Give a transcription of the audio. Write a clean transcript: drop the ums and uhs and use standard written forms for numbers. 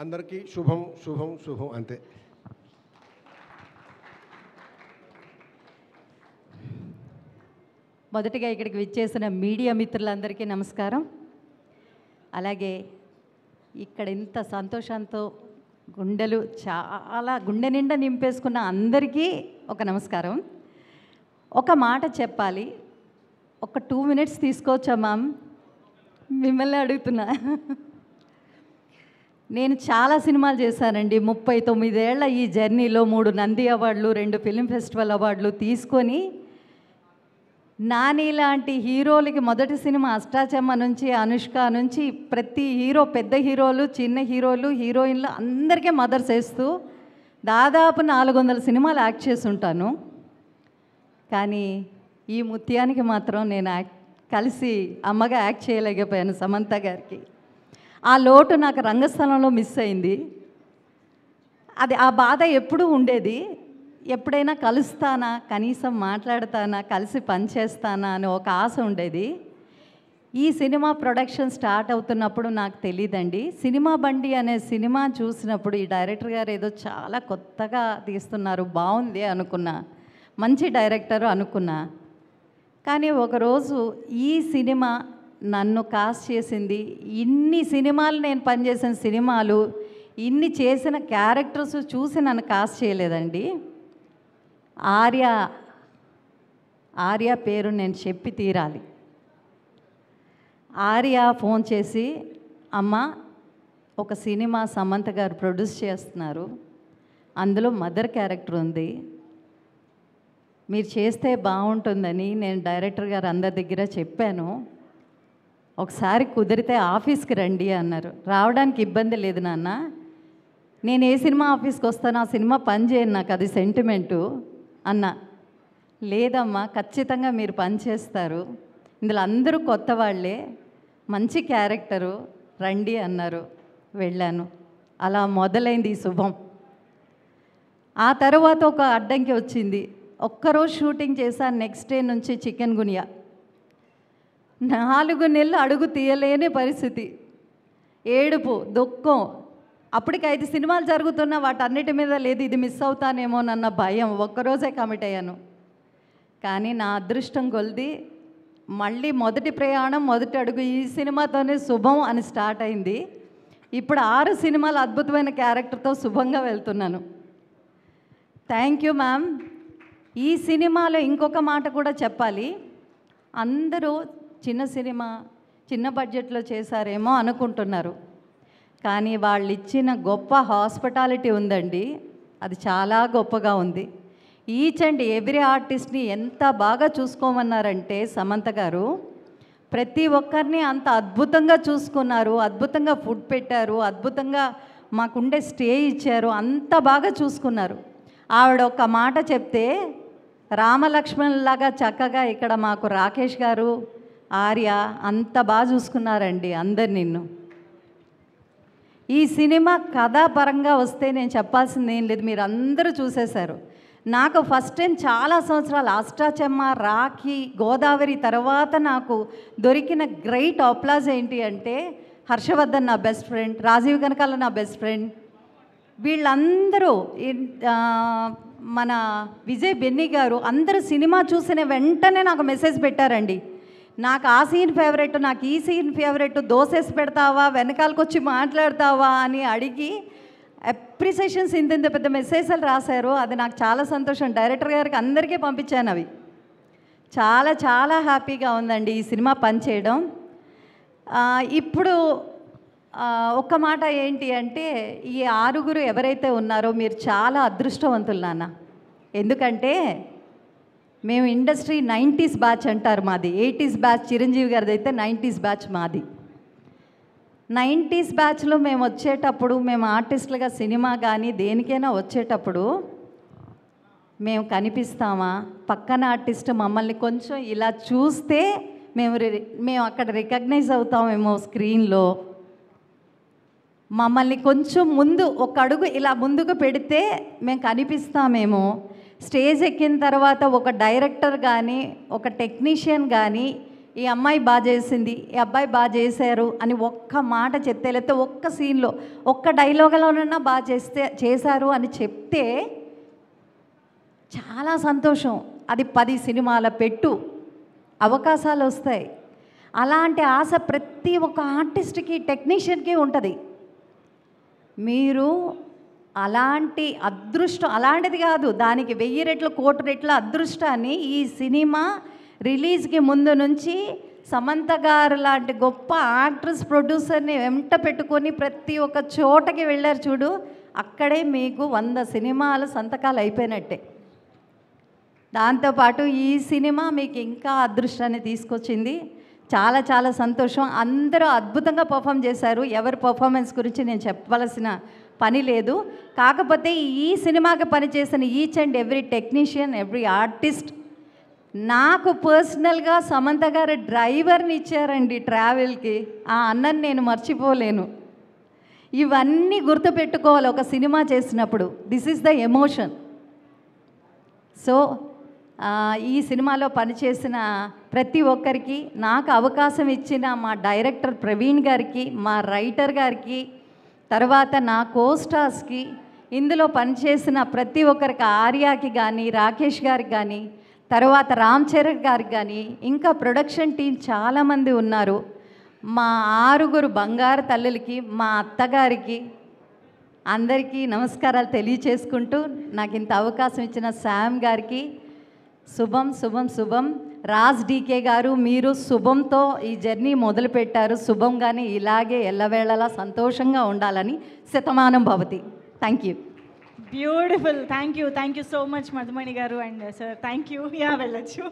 అందరికీ శుభం శుభం శుభం అంతే. మొదటిగా ఇక్కడికి విచ్చేసిన మీడియా మిత్రులందరికీ నమస్కారం. అలాగే ఇక్కడ ఇంత సంతోషంతో చాలా గుండె నిండా నింపేసుకున్న అందరికీ ఒక నమస్కారం. ఒక మాట చెప్పాలి, ఒక 2 minutes తీసుకోవచ్చా మ్యామ్? మిమ్మల్ని అడుగుతున్నా. నేను చాలా సినిమాలు చేశానండి. 39 ఏళ్ల ఈ జర్నీలో 3 నంది అవార్డులు, 2 ఫిల్మ్ ఫెస్టివల్ అవార్డులు తీసుకొని నాని లాంటి హీరోలకి మొదటి సినిమా అష్టాచెమ్మ నుంచి, అనుష్క నుంచి ప్రతి హీరో, పెద్ద హీరోలు, చిన్న హీరోలు, హీరోయిన్లు అందరికీ మదర్స్ వేస్తూ దాదాపు 400 సినిమాలు యాక్ట్ చేసి ఉంటాను. కానీ ఈ ముత్యానికి మాత్రం నేను కలిసి అమ్మగా యాక్ట్ చేయలేకపోయాను సమంత గారికి. ఆ లోటు నాకు రంగస్థలంలో మిస్ అయింది. అది ఆ బాధ ఎప్పుడూ ఉండేది. ఎప్పుడైనా కలుస్తానా, కనీసం మాట్లాడతానా, కలిసి పనిచేస్తానా అని ఒక ఆశ ఉండేది. ఈ సినిమా ప్రొడక్షన్ స్టార్ట్ అవుతున్నప్పుడు నాకు తెలియదండి. సినిమా బండి అనే సినిమా చూసినప్పుడు ఈ డైరెక్టర్ గారు ఏదో చాలా కొత్తగా తీస్తున్నారు, బాగుంది అనుకున్నా, మంచి డైరెక్టర్ అనుకున్నా. కానీ ఒకరోజు ఈ సినిమా నన్ను కాస్ట్ చేసింది. ఇన్ని సినిమాలు నేను పనిచేసిన సినిమాలు, ఇన్ని చేసిన క్యారెక్టర్స్ చూసి నన్ను కాస్ట్ చేయలేదండి. ఆర్య పేరు నేను చెప్పి తీరాలి. ఆర్య ఫోన్ చేసి, అమ్మ ఒక సినిమా సమంత గారు ప్రొడ్యూస్ చేస్తున్నారు, అందులో మదర్ క్యారెక్టర్ ఉంది, మీరు చేస్తే బాగుంటుందని నేను డైరెక్టర్ గారు అందరి దగ్గర చెప్పాను, ఒకసారి కుదిరితే ఆఫీస్కి రండి అన్నారు. రావడానికి ఇబ్బంది లేదు నాన్న, నేను ఏ సినిమా ఆఫీస్కి వస్తాను, ఆ సినిమా పని చేయను, నాకు అది సెంటిమెంటు అన్న. లేదమ్మా, ఖచ్చితంగా మీరు పని చేస్తారు, ఇందులో అందరూ కొత్త వాళ్ళే, మంచి క్యారెక్టరు, రండి అన్నారు. వెళ్ళాను. అలా మొదలైంది ఈ శుభం. ఆ తర్వాత ఒక అడ్డంకి వచ్చింది. ఒక్కరోజు షూటింగ్ చేశాను, నెక్స్ట్ డే నుంచి చికెన్ గునియా. 4 నెలలు అడుగు తీయలేని పరిస్థితి, ఏడుపు, దుఃఖం. అప్పటికి 5 సినిమాలు జరుగుతున్నా వాటన్నిటి మీద లేదు, ఇది మిస్ అవుతానేమోనన్న భయం. ఒక్కరోజే కమిట్ అయ్యాను. కానీ నా అదృష్టం కొలిది మళ్ళీ మొదటి ప్రయాణం, మొదటి అడుగు ఈ సినిమాతోనే శుభం అని స్టార్ట్ అయింది. ఇప్పుడు 6 సినిమాలు అద్భుతమైన క్యారెక్టర్తో శుభంగా వెళ్తున్నాను. Thank you ma'am. ఈ సినిమాలో ఇంకొక మాట కూడా చెప్పాలి. అందరూ చిన్న సినిమా, చిన్న బడ్జెట్లో చేశారేమో అనుకుంటున్నారు, కానీ వాళ్ళు ఇచ్చిన గొప్ప హాస్పిటాలిటీ ఉందండి, అది చాలా గొప్పగా ఉంది. ఈచ్ అండ్ ఎవ్రీ ఆర్టిస్ట్ని ఎంత బాగా చూసుకోమన్నారంటే సమంత గారు ప్రతి ఒక్కరిని అంత అద్భుతంగా చూసుకున్నారు, అద్భుతంగా ఫుడ్ పెట్టారు, అద్భుతంగా మాకుండే స్టే ఇచ్చారు, అంత బాగా చూసుకున్నారు. ఆవిడ ఒక మాట చెప్తే రామలక్ష్మణులాగా చక్కగా ఇక్కడ మాకు రాకేష్ గారు, ఆర్య అంత బాగా చూసుకున్నారండి అందరు. నిన్ను ఈ సినిమా కథాపరంగా వస్తే నేను చెప్పాల్సింది ఏం లేదు, మీరు అందరూ చూసేశారు. నాకు ఫస్ట్ టైం చాలా సంవత్సరాలు అష్టాచెమ్మ, రాఖీ, గోదావరి తర్వాత నాకు దొరికిన గ్రేట్ అప్లాజ్ ఏంటి అంటే హర్షవర్ధన్ నా బెస్ట్ ఫ్రెండ్, రాజీవ్ కనకాల నా బెస్ట్ ఫ్రెండ్, వీళ్ళందరూ మన విజయ్ బెన్నీ గారు అందరూ సినిమా చూసిన వెంటనే నాకు మెసేజ్ పెట్టారండి. నాకు ఆ సీన్ ఫేవరెట్, నాకు ఈ సీన్ ఫేవరెట్, దోసేసి పెడతావా, వెనకాలకు వచ్చి మాట్లాడతావా అని అడిగి అప్రిసియేషన్స్ ఇంత పెద్ద మెసేజ్లు రాశారు. అది నాకు చాలా సంతోషం. డైరెక్టర్ గారికి అందరికీ పంపించాను. అవి చాలా చాలా హ్యాపీగా ఉందండి ఈ సినిమా పనిచేయడం. ఇప్పుడు ఒక్క మాట ఏంటి అంటే ఈ 6 ఎవరైతే ఉన్నారో మీరు చాలా అదృష్టవంతులు నాన్న. ఎందుకంటే మేము ఇండస్ట్రీ 90s బ్యాచ్ అంటారు మాది, 80s బ్యాచ్ చిరంజీవి గారిది అయితే 90s బ్యాచ్ మాది. 90s బ్యాచ్లో మేము వచ్చేటప్పుడు, మేము ఆర్టిస్టులుగా సినిమా కానీ దేనికైనా వచ్చేటప్పుడు మేము కనిపిస్తామా, పక్కన ఆర్టిస్ట్ మమ్మల్ని కొంచెం ఇలా చూస్తే మేము అక్కడ రికగ్నైజ్ అవుతామేమో స్క్రీన్లో, మమ్మల్ని కొంచెం ముందు ఒక అడుగు ఇలా ముందుకు పెడితే మేము కనిపిస్తామేమో. స్టేజ్ ఎక్కిన తర్వాత ఒక డైరెక్టర్ కానీ, ఒక టెక్నీషియన్ కానీ ఈ అమ్మాయి బాగా చేసింది, ఈ అబ్బాయి బాగా చేశారు అని ఒక్క మాట చెప్తే, లేకపోతే ఒక్క సీన్లో ఒక్క డైలాగులోనన్నా బాగా చేశారు అని చెప్తే చాలా సంతోషం. అది 10 సినిమాల పెట్టు, అవకాశాలు వస్తాయి. అలాంటి ఆశ ప్రతి ఒక్క ఆర్టిస్ట్కి, టెక్నీషియన్కి ఉంటుంది. మీరు అలాంటి అదృష్టం, అలాంటిది కాదు, దానికి 1000 రెట్లు 1,000,000 రెట్ల అదృష్టాన్ని ఈ సినిమా రిలీజ్కి ముందు నుంచి సమంత గారు లాంటి గొప్ప యాక్ట్రెస్, ప్రొడ్యూసర్ని వెంట పెట్టుకొని ప్రతి ఒక్క చోటకి వెళ్ళారు చూడు, అక్కడే మీకు 100 సినిమాల సంతకాలు అయిపోయినట్టే. దాంతోపాటు ఈ సినిమా మీకు ఇంకా అదృష్టాన్ని తీసుకొచ్చింది. చాలా చాలా సంతోషం. అందరూ అద్భుతంగా పర్ఫామ్ చేశారు. ఎవరి పర్ఫార్మెన్స్ గురించి నేను చెప్పవలసిన పని లేదు. కాకపోతే ఈ సినిమాకి పనిచేసిన each and every technician, every artist, నాకు పర్సనల్గా సమంత గారు డ్రైవర్ని ఇచ్చారండి ట్రావెల్కి. ఆ అన్నని నేను మర్చిపోలేను. ఇవన్నీ గుర్తుపెట్టుకోవాలి ఒక సినిమా చేసినప్పుడు. This is the emotion. So ఈ సినిమాలో పనిచేసిన ప్రతి ఒక్కరికి, నాకు అవకాశం ఇచ్చిన మా డైరెక్టర్ ప్రవీణ్ గారికి, మా రైటర్ గారికి, తర్వాత నా కోస్టార్స్కి, ఇందులో పనిచేసిన ప్రతి ఒక్కరికి, ఆర్యాకి కానీ, రాకేష్ గారికి కానీ, తర్వాత రామ్ చరణ్ గారికి కానీ, ఇంకా ప్రొడక్షన్ టీం చాలామంది ఉన్నారు. మా 6 బంగారు తల్లులకి, మా అత్తగారికి, అందరికీ నమస్కారాలు తెలియచేసుకుంటూ నాకు ఇంత అవకాశం ఇచ్చిన శామ్ గారికి శుభం శుభం శుభం. రాజ్ డీకే గారు, మీరు శుభంతో ఈ జర్నీ మొదలుపెట్టారు. శుభంగానే ఇలాగే ఎల్లవేళలా సంతోషంగా ఉండాలని. శతమానం భవతి. Thank you. Beautiful. Thank you so much Madhumani garu and sir. Thank you. Yeah వెళ్ళచ్చు.